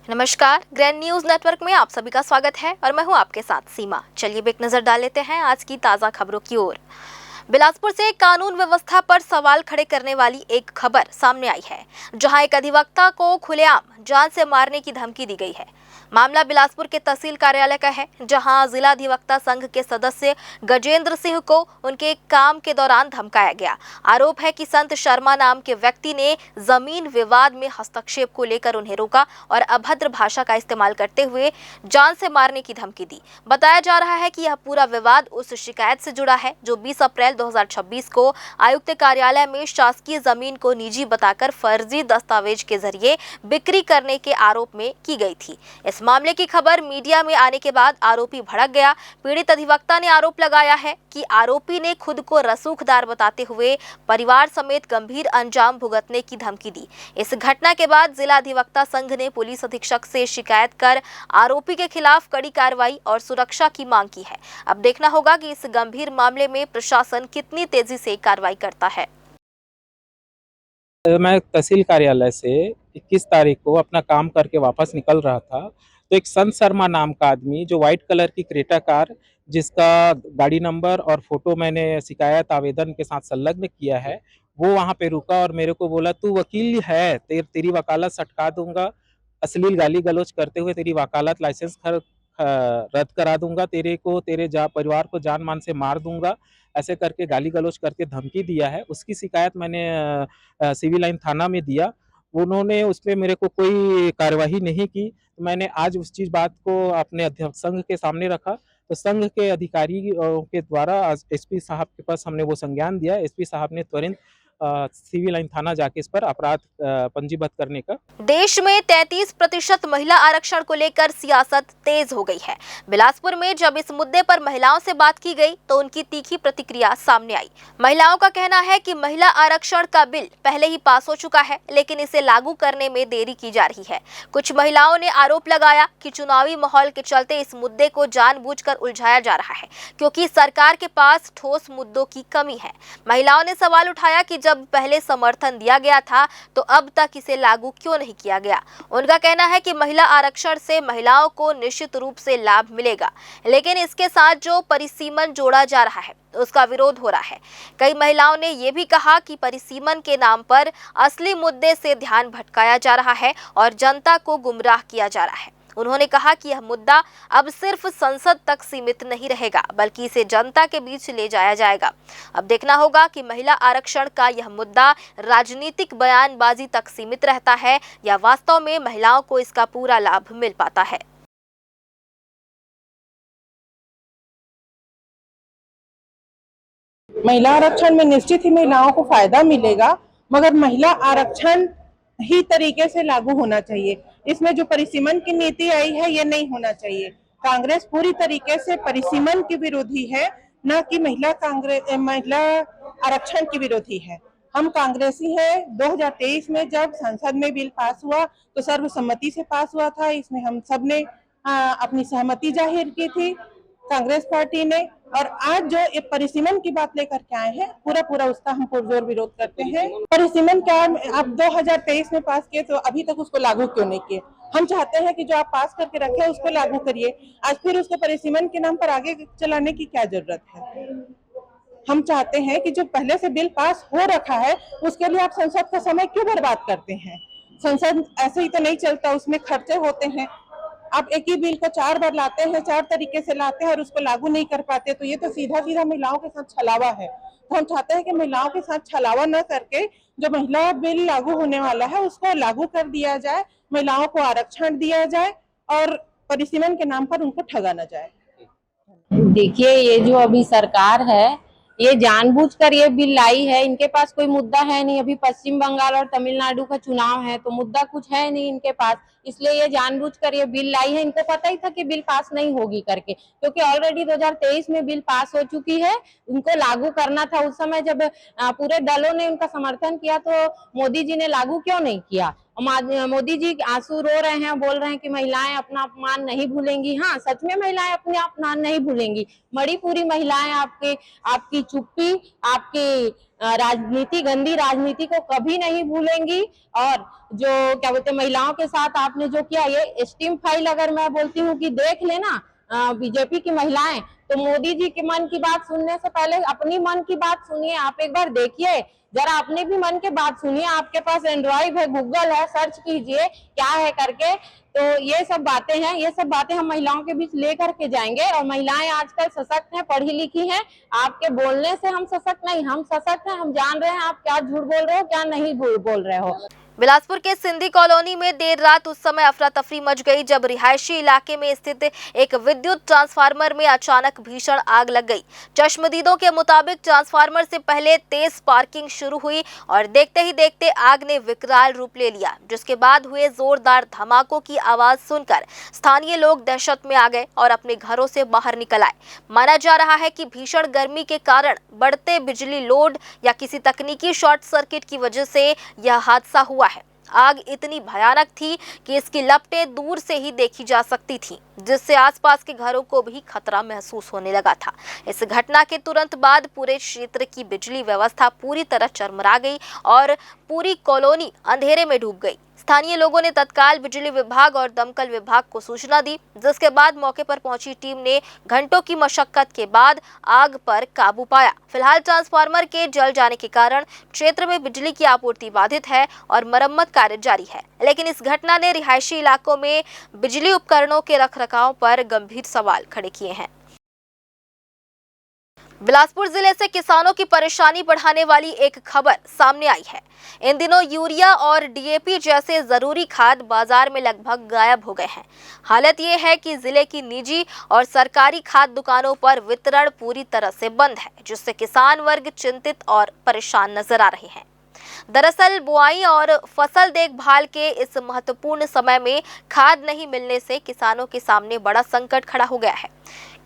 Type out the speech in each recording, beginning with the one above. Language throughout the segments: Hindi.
नमस्कार, ग्रैंड न्यूज नेटवर्क में आप सभी का स्वागत है और मैं हूं आपके साथ सीमा। चलिए एक नजर डाल लेते हैं आज की ताजा खबरों की ओर। बिलासपुर से कानून व्यवस्था पर सवाल खड़े करने वाली एक खबर सामने आई है, जहां एक अधिवक्ता को खुलेआम जान से मारने की धमकी दी गई है। मामला बिलासपुर के तहसील कार्यालय का है, जहां जिला अधिवक्ता संघ के सदस्य गजेंद्र सिंह को उनके काम के दौरान धमकाया गया। आरोप है कि संत शर्मा नाम के व्यक्ति ने जमीन विवाद में हस्तक्षेप को लेकर उन्हें रोका और अभद्र भाषा का इस्तेमाल करते हुए जान से मारने की धमकी दी। बताया जा रहा है कि यह पूरा विवाद उस शिकायत से जुड़ा है जो 20 अप्रैल 2026 को आयुक्त कार्यालय में शासकीय जमीन को निजी बताकर फर्जी दस्तावेज के जरिए बिक्री करने के आरोप में की गई थी। इस मामले की खबर मीडिया में आने के बाद आरोपी भड़क गया। पीड़ित अधिवक्ता ने आरोप लगाया है कि आरोपी ने खुद को रसूखदार बताते हुए परिवार समेत गंभीर अंजाम भुगतने की धमकी दी। इस घटना के बाद जिला अधिवक्ता संघ ने पुलिस अधीक्षक से शिकायत कर आरोपी के खिलाफ कड़ी कार्रवाई और सुरक्षा की मांग की है। अब देखना होगा कि इस गंभीर मामले में प्रशासन कितनी तेजी से कार्रवाई करता है। मैं तहसील कार्यालय से 21 तारीख को अपना काम करके वापस निकल रहा था, तो एक संत शर्मा नाम का आदमी जो व्हाइट कलर की क्रेटा कार, जिसका गाड़ी नंबर और फोटो मैंने शिकायत आवेदन के साथ संलग्न किया है, वो वहाँ पे रुका और मेरे को बोला, तू वकील है, तेरी वकालत सटका दूंगा, अश्लील गाली गलौज करते हुए तेरी वकालत लाइसेंस रद्द करा दूंगा, तेरे परिवार को जान मान से मार दूंगा, ऐसे करके गाली गलौज करके धमकी दिया है। उसकी शिकायत मैंने सिविल लाइन थाना में दिया। उन्होंने उसपे मेरे को कोई कार्यवाही नहीं की। तो मैंने आज उस बात को अपने अध्यक्ष संघ के सामने रखा, तो संघ के अधिकारी के द्वारा एसपी साहब के पास हमने वो संज्ञान दिया। एसपी साहब ने त्वरित सिविल लाइन थाना जाके इस पर अपराध पंजीबद्ध करने का। देश में 33% महिला आरक्षण को लेकर सियासत तेज हो गई है। बिलासपुर में जब इस मुद्दे पर महिलाओं से बात की गई तो उनकी तीखी प्रतिक्रिया सामने आई। महिलाओं का कहना है कि महिला आरक्षण का बिल पहले ही पास हो चुका है, लेकिन इसे लागू करने में देरी की जा रही है। कुछ महिलाओं ने आरोप लगाया कि चुनावी माहौल के चलते इस मुद्दे को जानबूझकर उलझाया जा रहा है, क्योंकि सरकार के पास ठोस मुद्दों की कमी है। महिलाओं ने सवाल उठाया कि जब पहले समर्थन दिया गया था तो अब तक इसे लागू क्यों नहीं किया गया। उनका कहना है कि महिला आरक्षण से महिलाओं को निश्चित रूप से लाभ मिलेगा, लेकिन इसके साथ जो परिसीमन जोड़ा जा रहा है उसका विरोध हो रहा है। कई महिलाओं ने यह भी कहा कि परिसीमन के नाम पर असली मुद्दे से ध्यान भटकाया जा रहा है और जनता को गुमराह किया जा रहा है। उन्होंने कहा कि यह मुद्दा अब सिर्फ संसद तक सीमित नहीं रहेगा, बल्कि इसे जनता के बीच ले जाया जाएगा। अब देखना होगा कि महिला आरक्षण का यह मुद्दा राजनीतिक बयानबाजी तक सीमित रहता है या वास्तव में महिलाओं को इसका पूरा लाभ मिल पाता है। महिला आरक्षण में निश्चित ही महिलाओं को फायदा मिलेगा, मगर महिला आरक्षण ही तरीके से लागू होना चाहिए। इसमें जो परिसीमन की नीति आई है ये नहीं होना चाहिए। कांग्रेस पूरी तरीके से परिसीमन की विरोधी है, न कि महिला आरक्षण की विरोधी है। हम कांग्रेसी हैं। 2023 में जब संसद में बिल पास हुआ तो सर्वसम्मति से पास हुआ था। इसमें हम सब ने अपनी सहमति जाहिर की थी, कांग्रेस पार्टी ने। और आज जो ये परिसीमन की बात लेकर के आए हैं, पूरा उसका हम पुरजोर विरोध करते हैं। परिसीमन क्या आप 2023 में पास किए तो अभी तक उसको लागू क्यों नहीं किए? हम चाहते हैं कि जो आप पास करके रखे उसको लागू करिए। आज फिर उसको परिसीमन के नाम पर आगे चलाने की क्या जरूरत है? हम चाहते हैं कि जो पहले से बिल पास हो रखा है उसके लिए आप संसद का समय क्यों बर्बाद करते हैं? संसद ऐसे ही तो नहीं चलता, उसमें खर्चे होते हैं। आप एक ही बिल को 4 बार लाते हैं, 4 तरीके से लाते हैं और उसको लागू नहीं कर पाते, तो ये तो सीधा महिलाओं के साथ छलावा है। तो हम चाहते हैं कि महिलाओं के साथ छलावा न करके जो महिला बिल लागू होने वाला है उसको लागू कर दिया जाए, महिलाओं को आरक्षण दिया जाए और परिसीमन के नाम पर उनको ठगा न जाए। देखिए, ये जो अभी सरकार है ये जानबूझकर ये बिल लाई है। इनके पास कोई मुद्दा है नहीं। अभी पश्चिम बंगाल और तमिलनाडु का चुनाव है तो मुद्दा कुछ है नहीं इनके पास, इसलिए ये जानबूझकर ये बिल लाई है। इनको पता ही था कि बिल पास नहीं होगी करके, क्योंकि ऑलरेडी 2023 में बिल पास हो चुकी है। उनको लागू करना था। उस समय जब पूरे दलों ने उनका समर्थन किया तो मोदी जी ने लागू क्यों नहीं किया? मोदी जी आंसू रो रहे हैं, बोल रहे हैं कि महिलाएं अपना अपमान नहीं भूलेंगी। हाँ, सच में महिलाएं अपने अपमान नहीं भूलेंगी। मणिपुरी महिलाएं आपकी चुप्पी, आपकी राजनीति, गंदी राजनीति को कभी नहीं भूलेंगी। और जो क्या बोलते हैं, महिलाओं के साथ आपने जो किया, ये स्टीम फाइल अगर मैं बोलती हूँ कि देख लेना बीजेपी की महिलाएं, तो मोदी जी के मन की बात सुनने से पहले अपनी मन की बात सुनिए। आप एक बार देखिए, जरा अपने भी मन की बात सुनिए। आपके पास एंड्रॉइड है, गूगल है, सर्च कीजिए क्या है करके। तो ये सब बातें हैं, ये सब बातें हम महिलाओं के बीच लेकर के जाएंगे। और महिलाएं आजकल सशक्त हैं, पढ़ी लिखी हैं। आपके बोलने से हम सशक्त नहीं, हम सशक्त हैं। हम जान रहे हैं आप क्या झूठ बोल रहे हो, क्या नहीं बोल रहे हो। बिलासपुर के सिंधी कॉलोनी में देर रात उस समय अफरा तफरी मच गई जब रिहायशी इलाके में स्थित एक विद्युत ट्रांसफार्मर में अचानक भीषण आग लग गई। चश्मदीदों के मुताबिक ट्रांसफार्मर से पहले तेज स्पार्किंग शुरू हुई और देखते ही देखते आग ने विकराल रूप ले लिया, जिसके बाद हुए जोरदार धमाकों की आवाज सुनकर स्थानीय लोग दहशत में आ गए और अपने घरों से बाहर निकल आए। माना जा रहा है कि भीषण गर्मी के कारण बढ़ते बिजली लोड या किसी तकनीकी शॉर्ट सर्किट की वजह से यह हादसा हुआ है। आग इतनी भयानक थी कि इसकी लपटें दूर से ही देखी जा सकती थी, जिससे आसपास के घरों को भी खतरा महसूस होने लगा था। इस घटना के तुरंत बाद पूरे क्षेत्र की बिजली व्यवस्था पूरी तरह चरमरा गई और पूरी कॉलोनी अंधेरे में डूब गई। स्थानीय लोगों ने तत्काल बिजली विभाग और दमकल विभाग को सूचना दी, जिसके बाद मौके पर पहुंची टीम ने घंटों की मशक्कत के बाद आग पर काबू पाया। फिलहाल ट्रांसफार्मर के जल जाने के कारण क्षेत्र में बिजली की आपूर्ति बाधित है और मरम्मत कार्य जारी है, लेकिन इस घटना ने रिहायशी इलाकों में बिजली उपकरणों के रखरखाव पर गंभीर सवाल खड़े किए हैं। बिलासपुर जिले से किसानों की परेशानी बढ़ाने वाली एक खबर सामने आई है। इन दिनों यूरिया और डीएपी जैसे जरूरी खाद बाजार में लगभग गायब हो गए हैं। हालत ये है कि जिले की निजी और सरकारी खाद दुकानों पर वितरण पूरी तरह से बंद है, जिससे किसान वर्ग चिंतित और परेशान नजर आ रहे हैं। दरअसल बुआई और फसल देखभाल के इस महत्वपूर्ण समय में खाद नहीं मिलने से किसानों के सामने बड़ा संकट खड़ा हो गया है।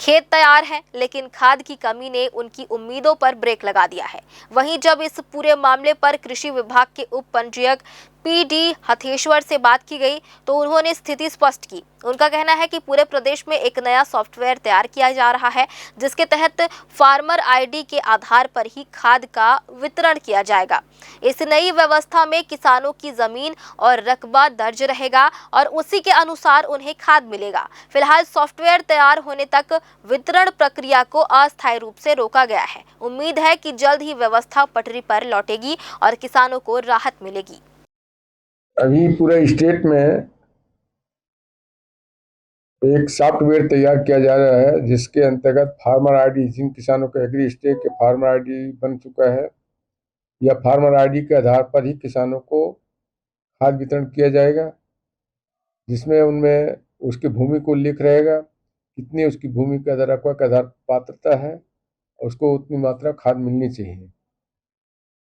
खेत तैयार हैं, लेकिन खाद की कमी ने उनकी उम्मीदों पर ब्रेक लगा दिया है। वहीं जब इस पूरे मामले पर कृषि विभाग के उप पंजीयक पीडी हथेश्वर से बात की गई तो उन्होंने स्थिति स्पष्ट की। उनका कहना है कि पूरे प्रदेश में एक नया सॉफ्टवेयर तैयार किया जा रहा है, जिसके तहत फार्मर आईडी के आधार पर ही खाद का वितरण किया जाएगा। इस नई व्यवस्था में किसानों की जमीन और रकबा दर्ज रहेगा और उसी के अनुसार उन्हें खाद मिलेगा। फिलहाल सॉफ्टवेयर तैयार होने तक वितरण प्रक्रिया को अस्थायी रूप से रोका गया है। उम्मीद है कि जल्द ही व्यवस्था पटरी पर लौटेगी और किसानों को राहत मिलेगी। अभी पूरे स्टेट में एक सॉफ्टवेयर तैयार किया जा रहा है, जिसके अंतर्गत फार्मर आईडी, जिन किसानों का एग्री स्टेट के फार्मर आईडी बन चुका है, या फार्मर आईडी के आधार पर ही किसानों को खाद वितरण किया जाएगा, जिसमें उनमें उसकी भूमि को उल्लेख रहेगा, कितनी उसकी भूमि का रकबा का आधार पात्रता है, उसको उतनी मात्रा खाद मिलनी चाहिए।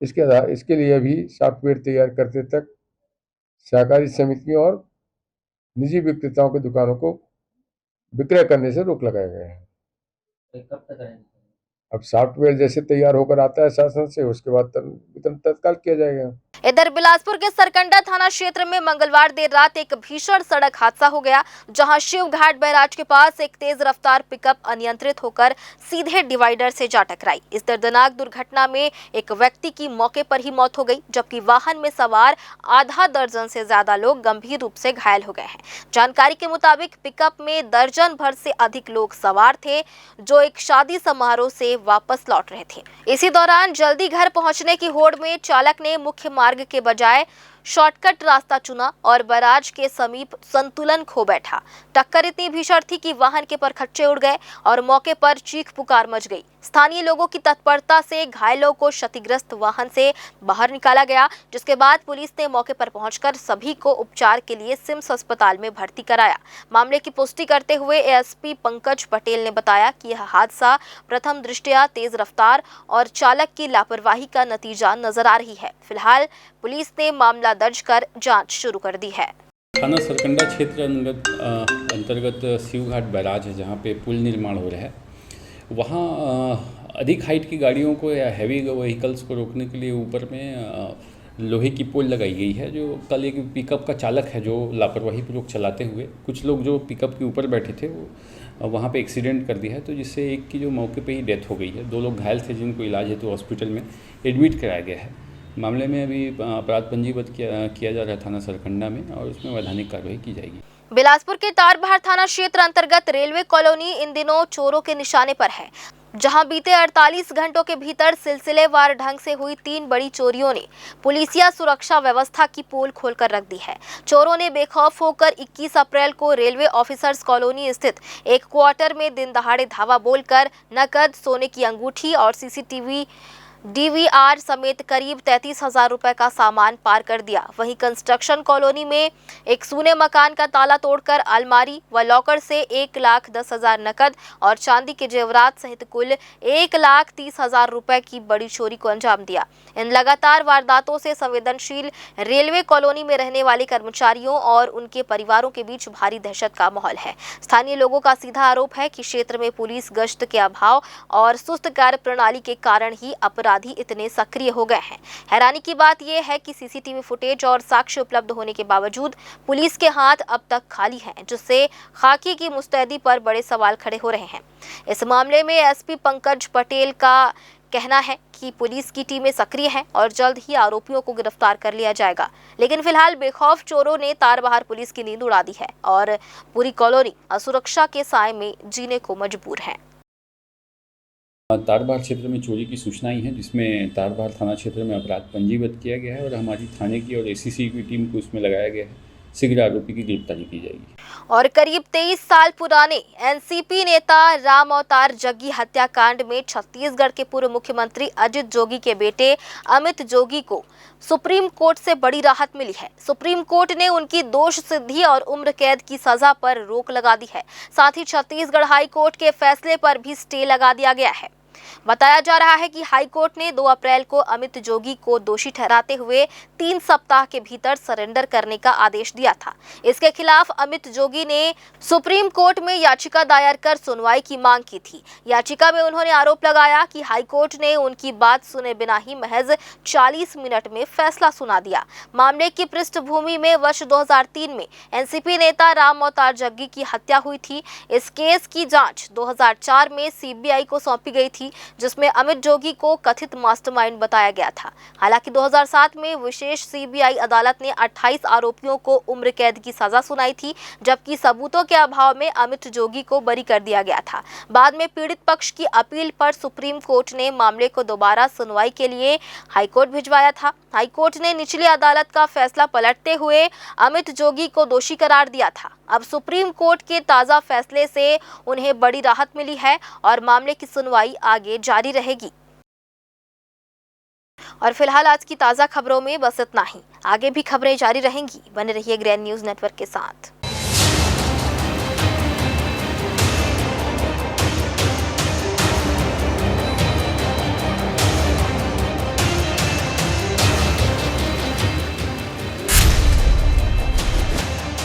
इसके लिए अभी सॉफ्टवेयर तैयार करते तक सहकारी समितियों और निजी विक्रेताओं की दुकानों को विक्रय करने से रोक लगाया गया है। कब तक रहेंगे? अब सॉफ्टवेयर जैसे तैयार होकर आता है शासन से, उसके बाद वितरण तत्काल किया जाएगा। इधर बिलासपुर के सरकंडा थाना क्षेत्र में मंगलवार देर रात एक भीषण सड़क हादसा हो गया, जहां शिव घाट बैराज के पास एक तेज रफ्तार पिकअप अनियंत्रित होकर सीधे डिवाइडर से जा टकराई। इस दर्दनाक दुर्घटना में एक व्यक्ति की मौके पर ही मौत हो गई, जबकि वाहन में सवार आधा दर्जन से ज्यादा लोग गंभीर रूप से घायल हो गए हैं। जानकारी के मुताबिक पिकअप में दर्जन भर से अधिक लोग सवार थे, जो एक शादी समारोह से वापस लौट रहे थे। इसी दौरान जल्दी घर पहुंचने की होड़ में चालक ने मुख्य मार्ग के बजाय शॉर्टकट रास्ता चुना और बैराज के समीप संतुलन खो बैठा। टक्कर इतनी भीषण थी कि वाहन के परखच्चे उड़ गए और मौके पर चीख पुकार मच गई। स्थानीय लोगों की तत्परता से घायलों को क्षतिग्रस्त वाहन से बाहर निकाला गया, जिसके बाद पुलिस ने मौके पर पहुंचकर सभी को उपचार के लिए सिम्स अस्पताल में भर्ती कराया। मामले की पुष्टि करते हुए एएसपी पंकज पटेल ने बताया कि यह हादसा प्रथम दृष्टया तेज रफ्तार और चालक की लापरवाही का नतीजा नजर आ रही है। फिलहाल पुलिस ने मामला दर्ज कर जांच शुरू कर दी है। थाना सरकंडा क्षेत्र अंतर्गत शिव घाट बैराज है, जहाँ पे पुल निर्माण हो रहा है। वहाँ अधिक हाइट की गाड़ियों को या हैवी व्हीकल्स को रोकने के लिए ऊपर में लोहे की पोल लगाई गई है। जो कल एक पिकअप का चालक है जो लापरवाही पूर्वक चलाते हुए कुछ लोग जो पिकअप के ऊपर बैठे थे वो वहाँ पे एक्सीडेंट कर दिया है, तो जिससे एक की जो मौके पे ही डेथ हो गई है। 2 लोग घायल थे जिनको इलाज हेतु हॉस्पिटल में एडमिट कराया गया है। मामले में अभी अपराध पंजीबद्ध किया जा रहा है थाना सरकंडा में और उसमें वैधानिक कार्रवाई की जाएगी। बिलासपुर के तारबहार थाना क्षेत्र अंतर्गत रेलवे कॉलोनी इन दिनों चोरों के निशाने पर है, जहां बीते 48 घंटों के भीतर सिलसिलेवार ढंग से हुई 3 बड़ी चोरियों ने पुलिसिया सुरक्षा व्यवस्था की पोल खोलकर रख दी है। चोरों ने बेखौफ होकर 21 अप्रैल को रेलवे ऑफिसर्स कॉलोनी स्थित एक क्वार्टर में दिन दहाड़े धावा बोलकर नकद, सोने की अंगूठी और सीसीटीवी DVR समेत करीब 33,000 रुपए का सामान पार कर दिया। वहीं कंस्ट्रक्शन कॉलोनी में एक सूने मकान का ताला तोड़कर अलमारी व लॉकर से 1,10,000 नकद और चांदी के जेवरात सहित कुल 1,30,000 रुपए की बड़ी चोरी को अंजाम दिया। इन लगातार वारदातों से संवेदनशील रेलवे कॉलोनी में रहने वाले कर्मचारियों और उनके परिवारों के बीच भारी दहशत का माहौल है। स्थानीय लोगों का सीधा आरोप है कि क्षेत्र में पुलिस गश्त के अभाव और सुस्त कार्य प्रणाली के कारण ही अपराधी इतने सक्रिय हो गए हैं। हैरानी की बात यह है कि सीसीटीवी फुटेज और साक्ष्य उपलब्ध होने के बावजूद पुलिस के हाथ अब तक खाली हैं, जिससे खाकी की मुस्तैदी पर बड़े सवाल खड़े हो रहे हैं। इस मामले में एसपी पंकज पटेल का कहना है कि पुलिस की टीमें सक्रिय हैं और जल्द ही आरोपियों को गिरफ्तार कर लिया जाएगा। लेकिन फिलहाल बेखौफ चोरों ने तारबहार पुलिस की नींद उड़ा दी है और पूरी कॉलोनी असुरक्षा के साए में जीने को मजबूर है। तारबहार क्षेत्र में चोरी की सूचना आई है, जिसमें तारबहार थाना क्षेत्र में अपराध पंजीबद्ध किया गया है और हमारी थाने की और एसीसी की टीम को उसमें लगाया गया है। शीघ्र आरोपी की गिरफ्तारी की जाएगी। और करीब 23 साल पुराने एनसीपी नेता राम अवतार जग्गी हत्याकांड में छत्तीसगढ़ के पूर्व मुख्यमंत्री अजित जोगी के बेटे अमित जोगी को सुप्रीम कोर्ट से बड़ी राहत मिली है। सुप्रीम कोर्ट ने उनकी दोष सिद्धि और उम्र कैद की सजा पर रोक लगा दी है। साथ ही छत्तीसगढ़ हाई कोर्ट के फैसले पर भी स्टे लगा दिया गया है। बताया जा रहा है कि हाई कोर्ट ने 2 अप्रैल को अमित जोगी को दोषी ठहराते हुए 3 सप्ताह के भीतर सरेंडर करने का आदेश दिया था। इसके खिलाफ अमित जोगी ने सुप्रीम कोर्ट में याचिका दायर कर सुनवाई की मांग की थी। याचिका में उन्होंने आरोप लगाया कि हाई कोर्ट ने उनकी बात सुने बिना ही महज 40 मिनट में फैसला सुना दिया। मामले की पृष्ठभूमि में वर्ष 2003 में एनसीपी नेता राम अवतार जग्गी की हत्या हुई थी। इस केस की जांच 2004 में सीबीआई को सौंपी गई थी, जिसमें अमित जोगी को कथित मास्टरमाइंड बताया गया था। हालांकि 2007 में विशेष सीबीआई अदालत ने 28 आरोपियों को उम्र कैद की सजा सुनाई थी, जबकि सबूतों के अभाव में अमित जोगी को बरी कर दिया गया था। बाद में पीड़ित पक्ष की अपील पर सुप्रीम कोर्ट ने मामले को दोबारा सुनवाई के लिए हाईकोर्ट भिजवाया था। हाईकोर्ट ने निचली अदालत का फैसला पलटते हुए अमित जोगी को दोषी करार दिया था। अब सुप्रीम कोर्ट के ताज़ा फैसले से उन्हें बड़ी राहत मिली है और मामले की सुनवाई आगे जारी रहेगी। और फिलहाल आज की ताज़ा खबरों में बस इतना ही। आगे भी खबरें जारी रहेंगी। बने रहिए ग्रैंड न्यूज़ नेटवर्क के साथ।